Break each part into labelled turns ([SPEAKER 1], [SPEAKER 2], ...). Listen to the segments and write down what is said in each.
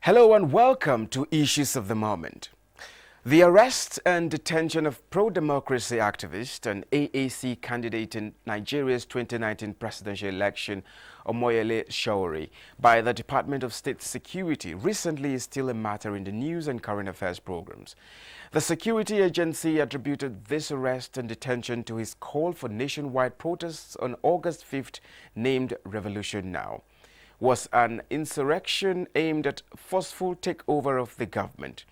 [SPEAKER 1] Hello and welcome to Issues of the Moment. The arrest and detention of pro-democracy activist and AAC candidate in Nigeria's 2019 presidential election, Omoyele Sowore, by the Department of State Security recently is still a matter in the news and current affairs programs. The security agency attributed this arrest and detention to his call for nationwide protests on August 5th, named Revolution Now. Was an insurrection aimed at forceful takeover of the government.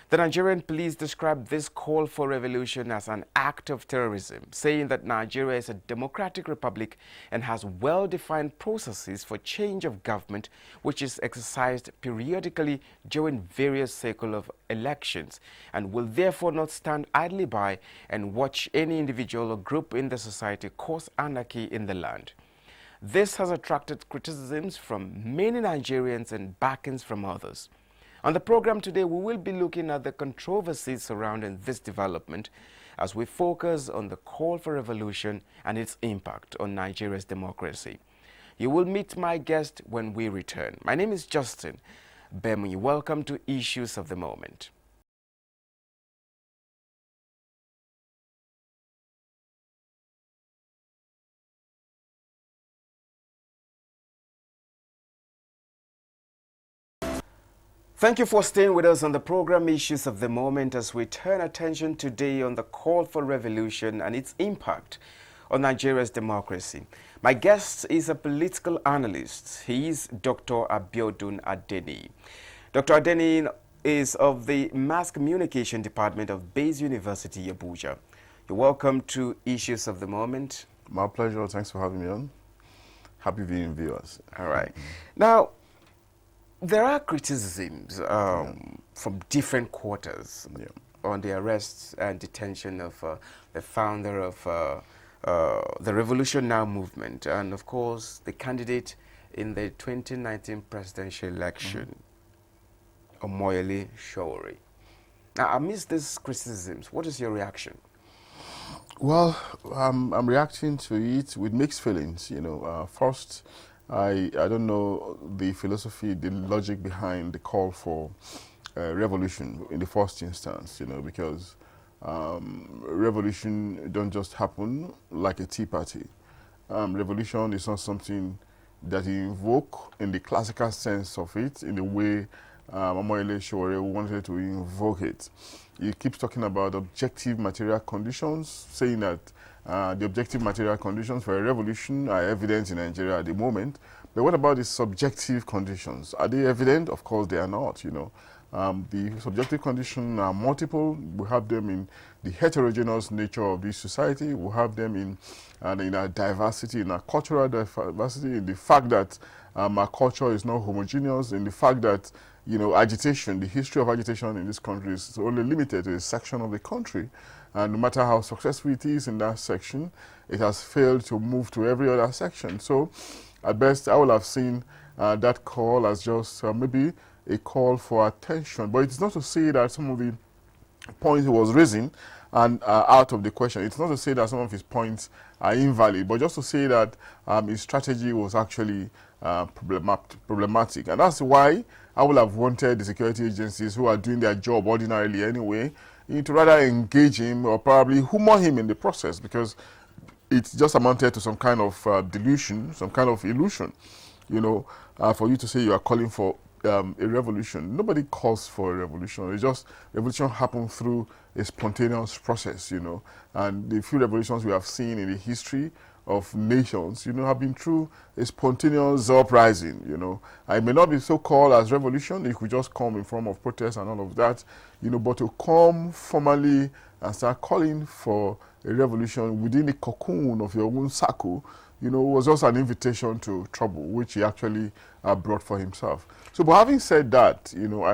[SPEAKER 1] The Nigerian police described this call for revolution as an act of terrorism, saying that Nigeria is a democratic republic and has well-defined processes for change of government, which is exercised periodically during various cycles of elections, and will therefore not stand idly by and watch any individual or group in the society cause anarchy in the land. This has attracted criticisms from many Nigerians and backings from others. On the program today, we will be looking at the controversies surrounding this development as we focus on the call for revolution and its impact on Nigeria's democracy. You will meet my guest when we return. My name is Justin Bemi. Welcome to Issues of the Moment. Thank you for staying with us on the program Issues of the Moment as we turn attention today on the call for revolution and its impact on Nigeria's democracy. My guest is a political analyst. He is Dr. Abiodun Adeniyi. Dr. Adeniyi is of the Mass Communication Department of Bayes University, Abuja. You're welcome to Issues of the Moment.
[SPEAKER 2] My pleasure. Thanks for having me on. Happy viewing viewers.
[SPEAKER 1] All right. Now, there are criticisms from different quarters on the arrest and detention of the founder of the Revolution Now movement and, of course, the candidate in the 2019 presidential election, Omoyele Sowore. Now, amidst these criticisms, what is your reaction?
[SPEAKER 2] Well, I'm reacting to it with mixed feelings. First, I don't know the philosophy, the logic behind the call for revolution in the first instance, because revolution don't just happen like a tea party. Revolution is not something that you invoke in the classical sense of it, in the way Omoyele Sowore wanted to invoke it. He keeps talking about objective material conditions, saying that the objective material conditions for a revolution are evident in Nigeria at the moment. But what about the subjective conditions? Are they evident? Of course they are not, The subjective conditions are multiple. We have them in the heterogeneous nature of this society. We have them in our diversity, in our cultural diversity, in the fact that our culture is not homogeneous, in the fact that agitation, the history of agitation in this country is only limited to a section of the country. And no matter how successful it is in that section, it has failed to move to every other section. So, at best, I would have seen that call as just maybe a call for attention. But it's not to say that some of the points he was raising and out of the question. It's not to say that some of his points are invalid, but just to say that his strategy was actually problematic. And that's why I would have wanted the security agencies who are doing their job ordinarily anyway to rather engage him or probably humor him in the process, because it just amounted to some kind of delusion, some kind of illusion, for you to say you are calling for a revolution. Nobody calls for a revolution. It's just revolution happens through a spontaneous process, and the few revolutions we have seen in the history of nations, have been through a spontaneous uprising, It may not be so called as revolution. It could just come in form of protest and all of that, but to come formally and start calling for a revolution within the cocoon of your own circle, was just an invitation to trouble, which he actually brought for himself. So, but having said that,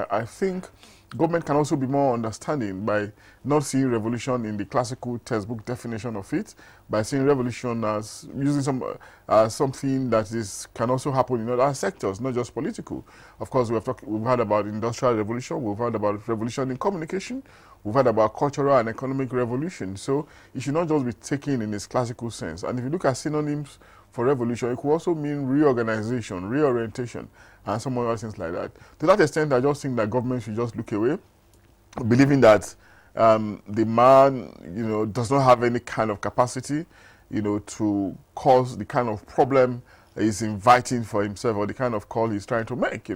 [SPEAKER 2] I think government can also be more understanding by not seeing revolution in the classical textbook definition of it, by seeing revolution as using something that can also happen in other sectors, not just political. Of course, we've heard about industrial revolution, we've heard about revolution in communication, we've heard about cultural and economic revolution. So it should not just be taken in its classical sense. And if you look at synonyms for revolution, it could also mean reorganization, reorientation, and some other things like that. To that extent, I just think that government should just look away, believing that the man, does not have any kind of capacity, to cause the kind of problem he's inviting for himself or the kind of call he's trying to make.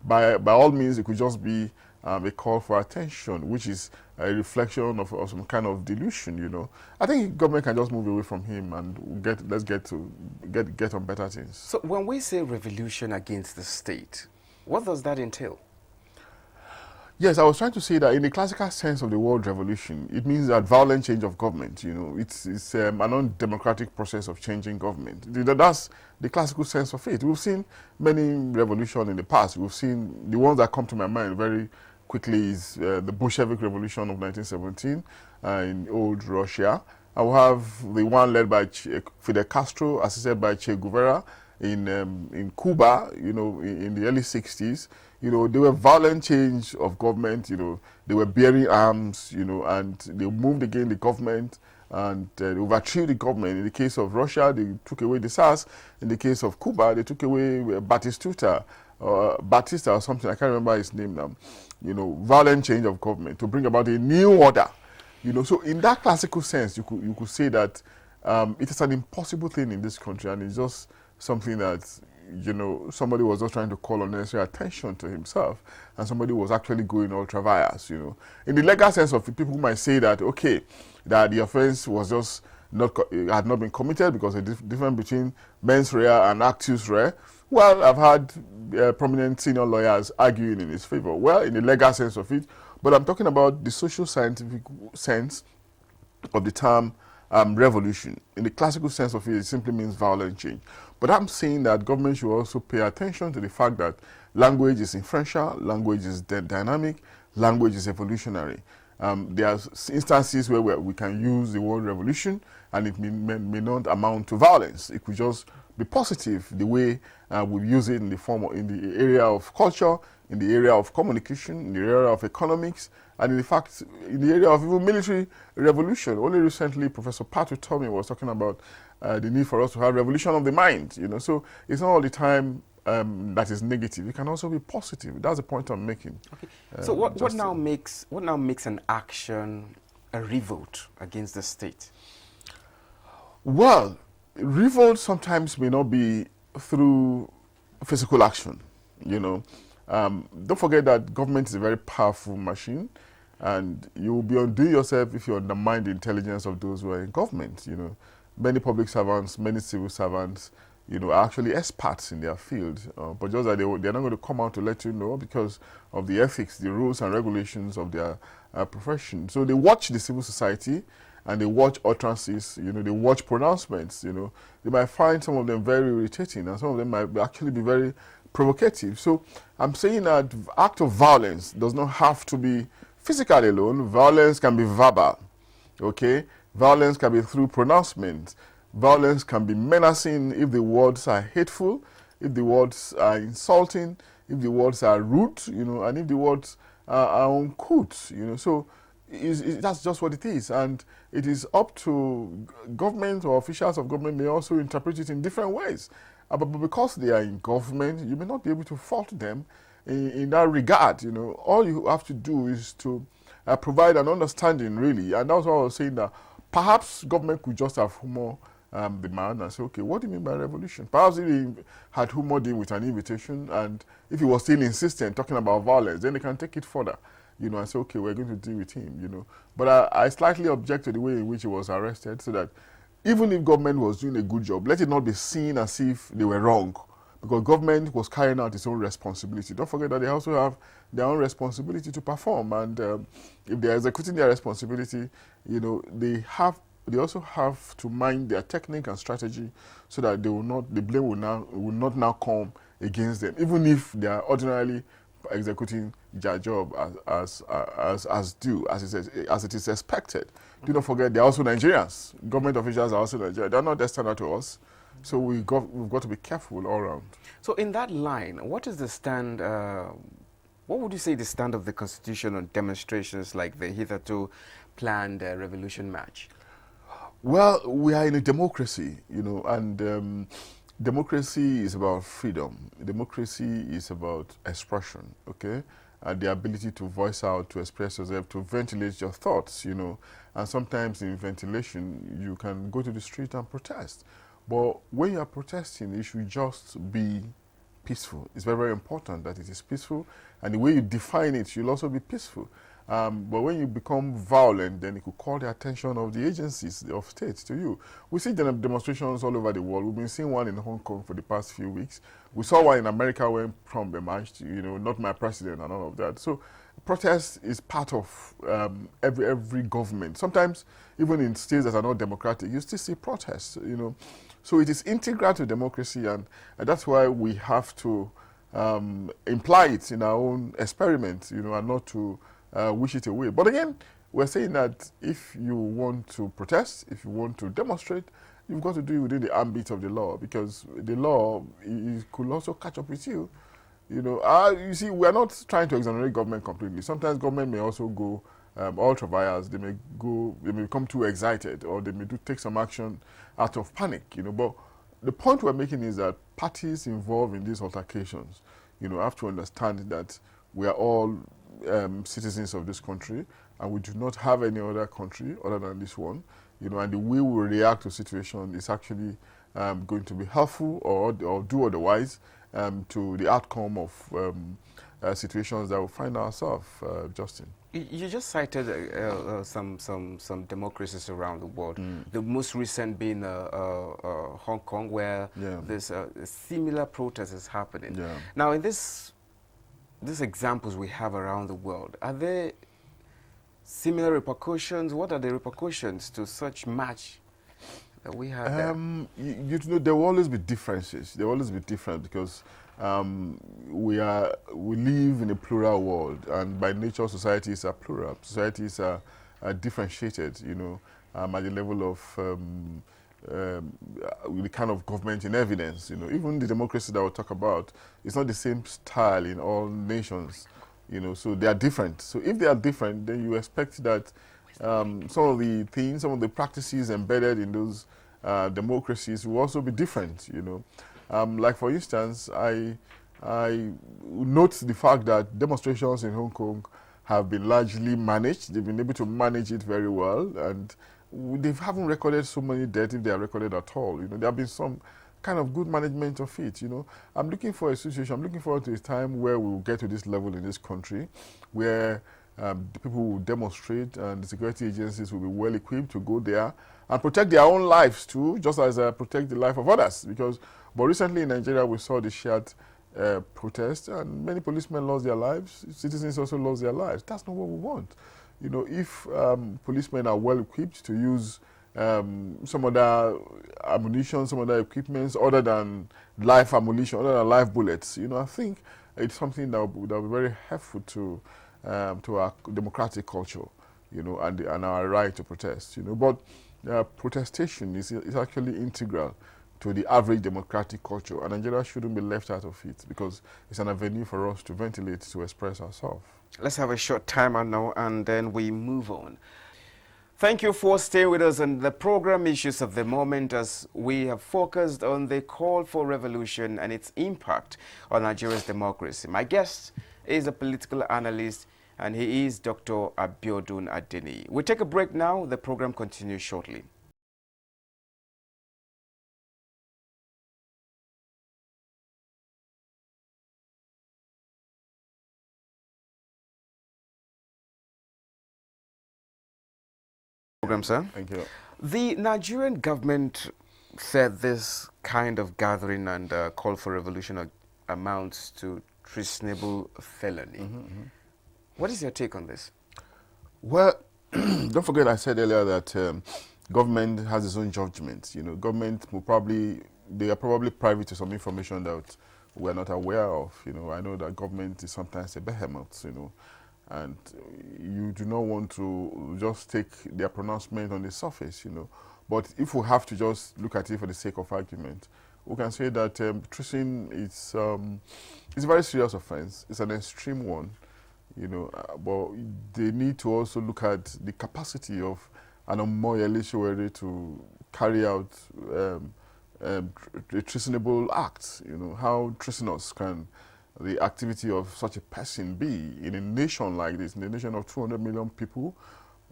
[SPEAKER 2] By all means, it could just be a call for attention, which is a reflection of some kind of delusion. I think government can just move away from him and let's get on better things.
[SPEAKER 1] So when we say revolution against the state, what does that entail?
[SPEAKER 2] Yes, I was trying to say that in the classical sense of the word revolution, it means that violent change of government. It's an undemocratic process of changing government. That's the classical sense of it. We've seen many revolutions in the past. We've seen the ones that come to my mind very quickly is the Bolshevik Revolution of 1917 in old Russia. I will have the one led by Fidel Castro, assisted by Che Guevara in Cuba, in the early 60s. They were violent change of government, they were bearing arms, and they moved against the government and they overthrew the government. In the case of Russia, they took away the SARS. In the case of Cuba, they took away Batista or something, I can't remember his name now. Violent change of government to bring about a new order. So in that classical sense, you could say that it is an impossible thing in this country, and it's just something that somebody was just trying to call unnecessary attention to himself, and somebody was actually going ultra vires. In the legal sense of it, people might say that that the offense was just had not been committed because the difference between mens rea and actus rea. Well, I've had prominent senior lawyers arguing in his favor. Well, in the legal sense of it, but I'm talking about the social scientific sense of the term revolution. In the classical sense of it, it simply means violent change. But I'm saying that government should also pay attention to the fact that language is influential, language is dynamic, language is evolutionary. There are instances where we can use the word revolution and it may not amount to violence. It could just be positive the way we use it in the area of culture, in the area of communication, in the area of economics, and in fact, in the area of even military revolution. Only recently, Professor Patu Tomi was talking about the need for us to have revolution of the mind. So it's not all the time that is negative. It can also be positive. That's the point I'm making.
[SPEAKER 1] Okay. So what now makes an action a revolt against the state?
[SPEAKER 2] Well, revolt sometimes may not be through physical action. Don't forget that government is a very powerful machine, and you will be undoing yourself if you undermine the intelligence of those who are in government. Many public servants, many civil servants, are actually experts in their field, but just that they're not going to come out to let you know because of the ethics, the rules and regulations of their profession. So they watch the civil society and they watch utterances, they watch pronouncements, They might find some of them very irritating and some of them might actually be very provocative. So I'm saying that act of violence does not have to be physical alone. Violence can be verbal, okay? Violence can be through pronouncements. Violence can be menacing if the words are hateful, if the words are insulting, if the words are rude, and if the words are uncouth, So that's just what it is. And it is up to government or officials of government may also interpret it in different ways. But because they are in government, you may not be able to fault them in that regard. All you have to do is to provide an understanding, really. And that's why I was saying that perhaps government could just have humor the man and say, okay, what do you mean by revolution? Perhaps if he had humored him with an invitation, and if he was still insistent talking about violence, then they can take it further, and say, okay, we're going to deal with him, But I slightly object to the way in which he was arrested, so that even if government was doing a good job, let it not be seen as if they were wrong, because government was carrying out its own responsibility. Don't forget that they also have their own responsibility to perform, and if they're executing their responsibility, they also have to mind their technique and strategy, so that the blame will not now come against them, even if they are ordinarily executing their job as due, as it is expected. Do not forget, they're also Nigerians. Government officials are also Nigerians. They're not external to us. So we've got to be careful all around.
[SPEAKER 1] So in that line, what is the stand, what would you say the stand of the Constitution on demonstrations like the hitherto planned revolution march?
[SPEAKER 2] Well, we are in a democracy, and democracy is about freedom. Democracy is about expression, okay? And the ability to voice out, to express yourself, to ventilate your thoughts, And sometimes in ventilation, you can go to the street and protest. But when you are protesting, it should just be peaceful. It's very, very important that it is peaceful, and the way you define it should also be peaceful. But when you become violent, then it could call the attention of the agencies of state to you. We see demonstrations all over the world. We've been seeing one in Hong Kong for the past few weeks. We saw one in America when Trump emerged, not my president and all of that. So protest is part of every government. Sometimes, even in states that are not democratic, you still see protests, So it is integral to democracy, and that's why we have to imply it in our own experiment, and not to wish it away. But again, we're saying that if you want to protest, if you want to demonstrate, you've got to do it within the ambit of the law, because the law could also catch up with you. You see, we're not trying to exonerate government completely. Sometimes government may also go ultra vires. They may become too excited, or they may take some action out of panic. But the point we're making is that parties involved in these altercations, have to understand that we are all citizens of this country, and we do not have any other country other than this one, and the way we react to situation is actually going to be helpful or do otherwise to the outcome of situations that we find ourselves, Justin.
[SPEAKER 1] You just cited some democracies around the world. The most recent being Hong Kong, where there's a similar protest is happening.
[SPEAKER 2] Yeah.
[SPEAKER 1] Now, in these examples we have around the world, are there similar repercussions? What are the repercussions to such match that we have there?
[SPEAKER 2] There will always be differences. There will always be different because we live in a plural world, and by nature societies are plural. Societies are differentiated, at the level of the kind of government in evidence. Even the democracy that we'll talk about, it's not the same style in all nations. So they are different. So if they are different, then you expect that some of the things, some of the practices embedded in those democracies will also be different. Like for instance, I note the fact that demonstrations in Hong Kong have been largely managed. They've been able to manage it very well, and they haven't recorded so many deaths, if they are recorded at all. There have been some kind of good management of it. I'm looking for a situation. I'm looking forward to a time where we will get to this level in this country, where the people will demonstrate, and the security agencies will be well equipped to go there and protect their own lives too, just as protect the life of others. But recently in Nigeria, we saw the shared protest, and many policemen lost their lives. Citizens also lost their lives. That's not what we want. If policemen are well equipped to use some other ammunition, some other equipments other than live ammunition, other than live bullets, I think it's something that will be very helpful to our democratic culture, and our right to protest, But protestation is actually integral to the average democratic culture, and Nigeria shouldn't be left out of it, because it's an avenue for us to ventilate, to express ourselves.
[SPEAKER 1] Let's have a short timer now, and then we move on. Thank you for staying with us on the program Issues of the Moment, as we have focused on the call for revolution and its impact on Nigeria's democracy. My guest is a political analyst, and he is Dr. Abiodun Adeniyi. We'll take a break now. The program continues shortly. Program, sir.
[SPEAKER 2] Thank you.
[SPEAKER 1] The Nigerian government said this kind of gathering and call for revolution amounts to treasonable felony. What is your take on this?
[SPEAKER 2] Well, don't forget I said earlier that government has its own judgment. Government they are probably privy to some information that we're not aware of. I know that government is sometimes a behemoth, and you do not want to just take their pronouncement on the surface, But if we have to just look at it for the sake of argument, we can say that treason is a very serious offense. It's an extreme one, but they need to also look at the capacity of and Omoyele Sowore to carry out treasonable acts. You know, how treasonous can the activity of such a person be in a nation like this, in a nation of 200 million people,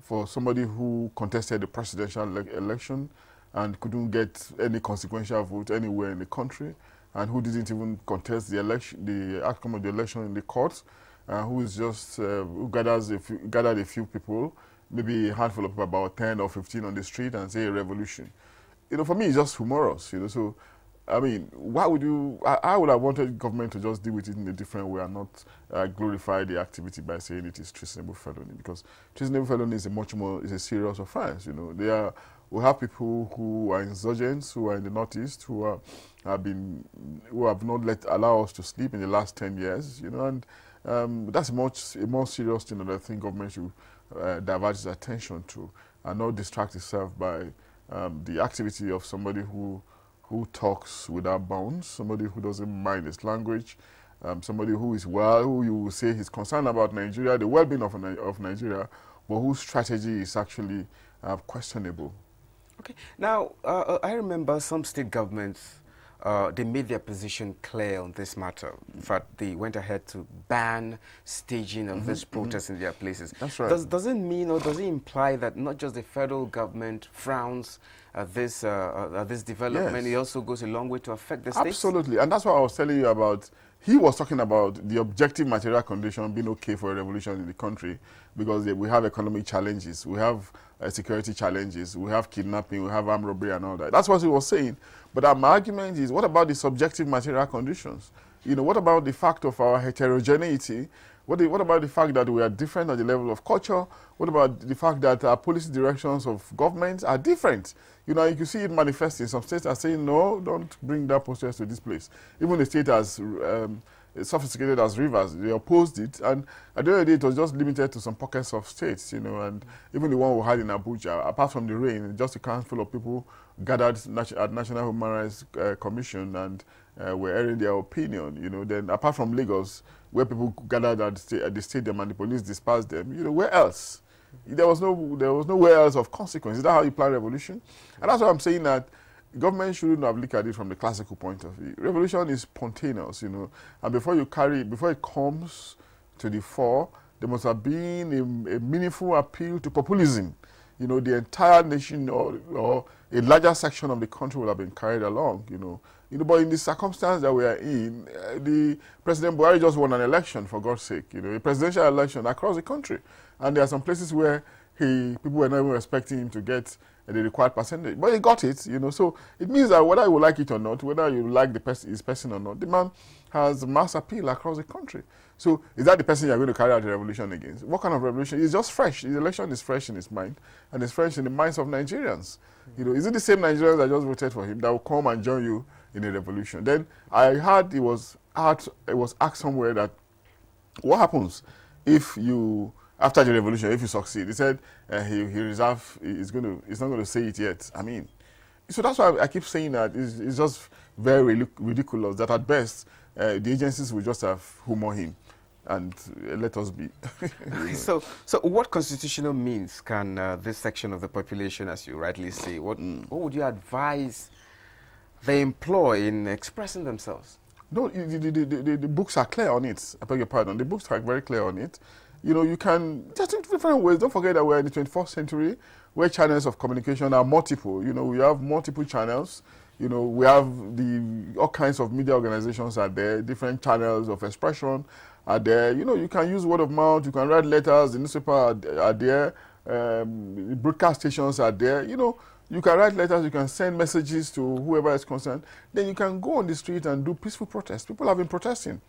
[SPEAKER 2] for somebody who contested the presidential election and couldn't get any consequential vote anywhere in the country, and who didn't even contest the election, the outcome of the election in the courts, who is just who gathered a few people, maybe a handful of people, about 10 or 15 on the street, and say a revolution. You know, for me, it's just humorous. You know, so I mean, why would you? I would have wanted government to just deal with it in a different way and not glorify the activity by saying it is treasonable felony, because treasonable felony is a serious offense. You know, we have people who are insurgents, who are in the Northeast, who have not allowed us to sleep in the last 10 years. You know, and that's a more serious thing that I think government should divert its attention to, and not distract itself by the activity of somebody who talks without bounds, somebody who doesn't mind his language, somebody who you will say he's concerned about Nigeria, the well-being of Nigeria, but whose strategy is actually questionable.
[SPEAKER 1] Okay. Now, I remember some state governments, they made their position clear on this matter. In fact, they went ahead to ban staging of this protest in their places.
[SPEAKER 2] That's right.
[SPEAKER 1] Does it mean, or does it imply that not just the federal government frowns at this development,
[SPEAKER 2] Yes.
[SPEAKER 1] it also goes a long way to affect the states?
[SPEAKER 2] Absolutely, and that's what I was telling you about. He was talking about the objective material condition being okay for a revolution in the country, because we have economic challenges, we have security challenges, we have kidnapping, we have armed robbery and all that. That's what he was saying. But my argument is, what about the subjective material conditions? You know, what about the fact of our heterogeneity? What about the fact that we are different at the level of culture? What about the fact that our policy directions of governments are different? You know, you can see it manifesting. Some states are saying, no, don't bring that protest to this place. Even a state as sophisticated as Rivers, they opposed it. And at the end of the day, it was just limited to some pockets of states, you know. And even the one we had in Abuja, apart from the rain, just a handful of people gathered at National Human Rights Commission and were airing their opinion, you know. Then apart from Lagos, where people gathered at the stadium and the police dispersed them, you know, where else? There was nowhere else of consequence. Is that how you plan revolution? And that's why I'm saying that government shouldn't have looked at it from the classical point of view. Revolution is spontaneous, you know, and before it comes to the fore, there must have been a meaningful appeal to populism. You know, the entire nation or a larger section of the country would have been carried along, you know. But in the circumstance that we are in, the President Buhari just won an election, for God's sake, you know, a presidential election across the country. And there are some places where people were not even expecting him to get the required percentage. But he got it, you know. So it means that whether you like it or not, whether you like his person or not, the man has mass appeal across the country. So is that the person you're going to carry out the revolution against? What kind of revolution? It's just fresh. The election is fresh in his mind, and it's fresh in the minds of Nigerians. You know, is it the same Nigerians that just voted for him that will come and join you in a revolution? Then I heard it was asked somewhere that what happens if you, after the revolution, if you succeed? He said he's not going to say it yet. I mean, so that's why I keep saying that it's just very ridiculous that at best the agencies will just have humor him and let us be.
[SPEAKER 1] So what constitutional means can this section of the population, as you rightly say, what would you advise they employ in expressing themselves?
[SPEAKER 2] No, the books are clear on it. I beg your pardon. The books are very clear on it. You know, you can, just in different ways. Don't forget that we're in the 21st century where channels of communication are multiple. You know, we have multiple channels. You know, we have all kinds of media organizations are there, different channels of expression are there. You know, you can use word of mouth, you can write letters, the newspaper are there, the broadcast stations are there. You know, you can write letters, you can send messages to whoever is concerned. Then you can go on the street and do peaceful protests. People have been protesting.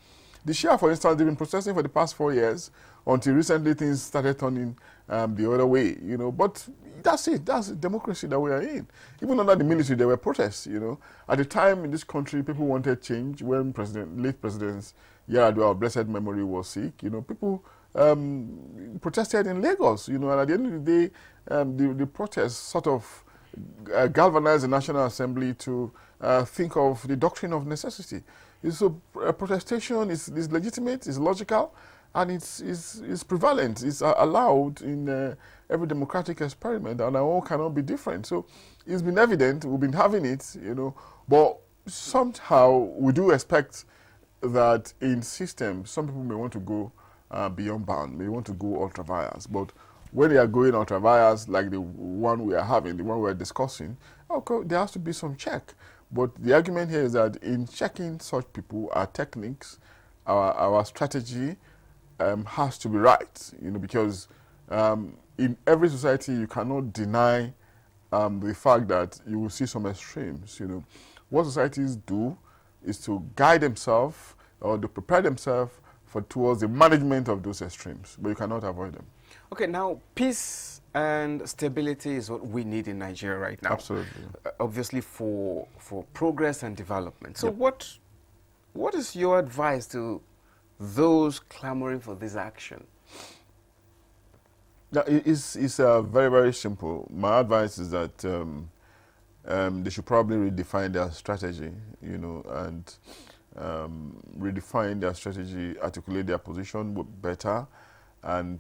[SPEAKER 2] The Shia, for instance, they've been protesting for the past 4 years until recently things started turning the other way, you know. But that's it. That's the democracy that we are in. Even under the military, there were protests, you know. At the time in this country, people wanted change. When late President Yar'Adua of blessed memory was sick, you know, people protested in Lagos, you know. And at the end of the day, the protests sort of galvanized the National Assembly to think of the doctrine of necessity. So protestation is legitimate, is logical, And it's prevalent. It's allowed in every democratic experiment, and our own cannot be different. So it's been evident. We've been having it, but somehow we do expect that in systems, some people may want to go beyond bound, may want to go ultra vires. But when they are going ultra vires, like the one we are having, the one we are discussing, okay, there has to be some check. But the argument here is that in checking such people, our techniques, our strategy has to be right, because in every society you cannot deny the fact that you will see some extremes. What societies do is to guide themselves or to prepare themselves towards the management of those extremes, but you cannot avoid them.
[SPEAKER 1] Okay, now peace and stability is what we need in Nigeria right now.
[SPEAKER 2] Absolutely.
[SPEAKER 1] Obviously for progress and development. So
[SPEAKER 2] Yep.
[SPEAKER 1] what is your advice to those clamoring for this action?
[SPEAKER 2] Now, it's very, very simple. My advice is that they should probably redefine their strategy, and redefine their strategy, articulate their position better, and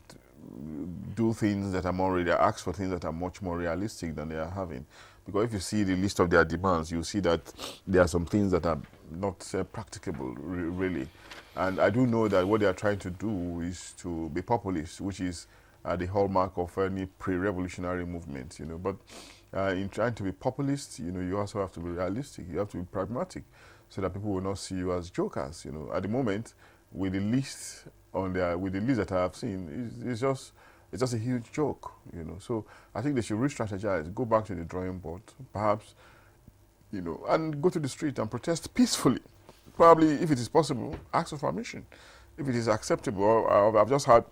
[SPEAKER 2] do things that are ask for things that are much more realistic than they are having. Because if you see the list of their demands, you see that there are some things that are not practicable, really. And I do know that what they are trying to do is to be populist, which is the hallmark of any pre-revolutionary movement, But in trying to be populist, you also have to be realistic. You have to be pragmatic, so that people will not see you as jokers. At the moment, with the list that I have seen, it's just a huge joke. So I think they should re-strategize, go back to the drawing board, perhaps, and go to the street and protest peacefully. Probably, if it is possible, ask for permission. If it is acceptable, I've just heard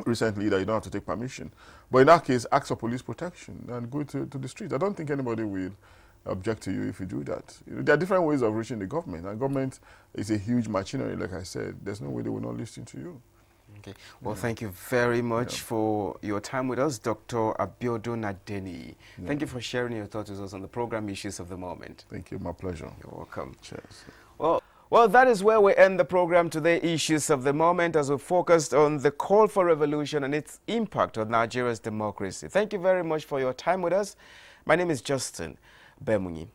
[SPEAKER 2] recently that you don't have to take permission. But in that case, ask for police protection and go to the street. I don't think anybody will object to you if you do that. There are different ways of reaching the government, and government is a huge machinery, like I said. There's no way they will not listen to you.
[SPEAKER 1] Okay. Well, thank you very much for your time with us, Dr. Abiodun Adeniyi. Thank you for sharing your thoughts with us on the program Issues of the Moment.
[SPEAKER 2] Thank you. My pleasure.
[SPEAKER 1] You're welcome.
[SPEAKER 2] Cheers.
[SPEAKER 1] Well, that is where we end the program today, Issues of the Moment, as we focused on the call for revolution and its impact on Nigeria's democracy. Thank you very much for your time with us. My name is Justin Bemunyi.